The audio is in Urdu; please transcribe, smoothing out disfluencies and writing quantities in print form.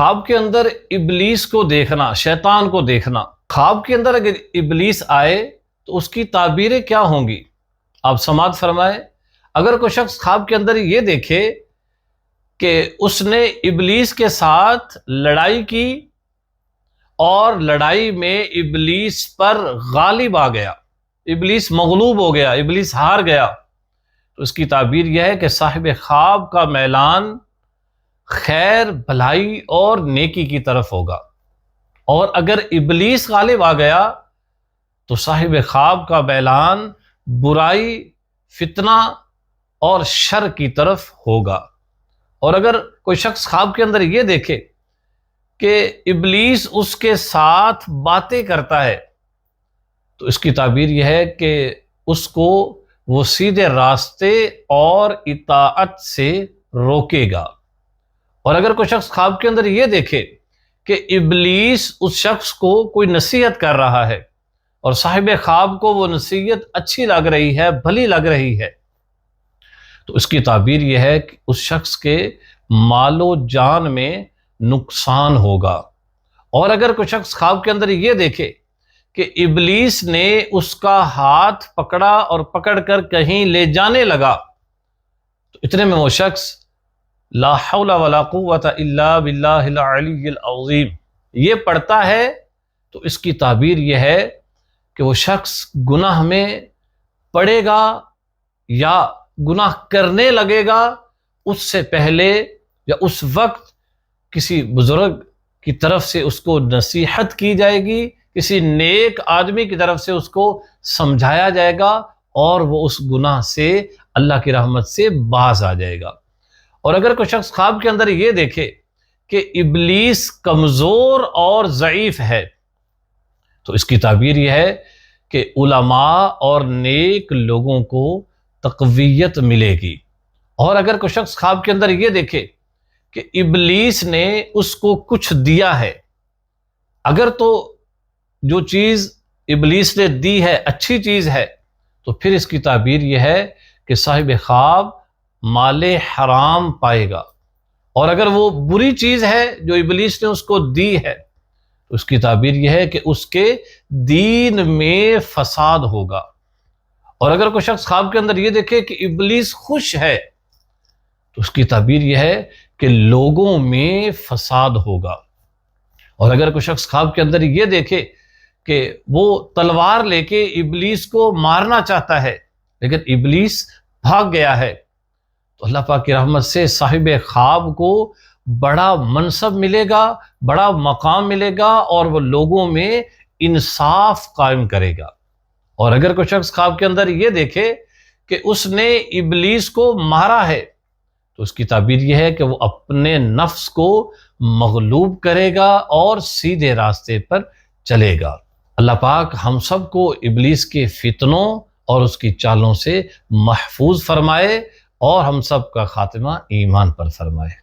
خواب کے اندر ابلیس کو دیکھنا، شیطان کو دیکھنا، خواب کے اندر اگر ابلیس آئے تو اس کی تعبیریں کیا ہوں گی؟ آپ سماعت فرمائیں۔ اگر کوئی شخص خواب کے اندر یہ دیکھے کہ اس نے ابلیس کے ساتھ لڑائی کی اور لڑائی میں ابلیس پر غالب آ گیا، ابلیس مغلوب ہو گیا، ابلیس ہار گیا، تو اس کی تعبیر یہ ہے کہ صاحب خواب کا میلان خیر، بھلائی اور نیکی کی طرف ہوگا، اور اگر ابلیس غالب آ گیا تو صاحب خواب کا میلان برائی، فتنہ اور شر کی طرف ہوگا۔ اور اگر کوئی شخص خواب کے اندر یہ دیکھے کہ ابلیس اس کے ساتھ باتیں کرتا ہے تو اس کی تعبیر یہ ہے کہ اس کو وہ سیدھے راستے اور اطاعت سے روکے گا۔ اور اگر کوئی شخص خواب کے اندر یہ دیکھے کہ ابلیس اس شخص کو کوئی نصیحت کر رہا ہے اور صاحب خواب کو وہ نصیحت اچھی لگ رہی ہے، بھلی لگ رہی ہے، تو اس کی تعبیر یہ ہے کہ اس شخص کے مال و جان میں نقصان ہوگا۔ اور اگر کوئی شخص خواب کے اندر یہ دیکھے کہ ابلیس نے اس کا ہاتھ پکڑا اور پکڑ کر کہیں لے جانے لگا تو اتنے میں وہ شخص لا حول ولا قوت الا باللہ العلی العظیم یہ پڑھتا ہے تو اس کی تعبیر یہ ہے کہ وہ شخص گناہ میں پڑے گا یا گناہ کرنے لگے گا اس سے پہلے یا اس وقت کسی بزرگ کی طرف سے اس کو نصیحت کی جائے گی، کسی نیک آدمی کی طرف سے اس کو سمجھایا جائے گا اور وہ اس گناہ سے اللہ کی رحمت سے باز آ جائے گا۔ اور اگر کوئی شخص خواب کے اندر یہ دیکھے کہ ابلیس کمزور اور ضعیف ہے تو اس کی تعبیر یہ ہے کہ علماء اور نیک لوگوں کو تقویت ملے گی۔ اور اگر کوئی شخص خواب کے اندر یہ دیکھے کہ ابلیس نے اس کو کچھ دیا ہے، اگر تو جو چیز ابلیس نے دی ہے اچھی چیز ہے تو پھر اس کی تعبیر یہ ہے کہ صاحب خواب مال حرام پائے گا، اور اگر وہ بری چیز ہے جو ابلیس نے اس کو دی ہے تو اس کی تعبیر یہ ہے کہ اس کے دین میں فساد ہوگا۔ اور اگر کوئی شخص خواب کے اندر یہ دیکھے کہ ابلیس خوش ہے تو اس کی تعبیر یہ ہے کہ لوگوں میں فساد ہوگا۔ اور اگر کوئی شخص خواب کے اندر یہ دیکھے کہ وہ تلوار لے کے ابلیس کو مارنا چاہتا ہے لیکن ابلیس بھاگ گیا ہے تو اللہ پاک کی رحمت سے صاحب خواب کو بڑا منصب ملے گا، بڑا مقام ملے گا اور وہ لوگوں میں انصاف قائم کرے گا۔ اور اگر کوئی شخص خواب کے اندر یہ دیکھے کہ اس نے ابلیس کو مارا ہے تو اس کی تعبیر یہ ہے کہ وہ اپنے نفس کو مغلوب کرے گا اور سیدھے راستے پر چلے گا۔ اللہ پاک ہم سب کو ابلیس کے فتنوں اور اس کی چالوں سے محفوظ فرمائے اور ہم سب کا خاتمہ ایمان پر فرمائے۔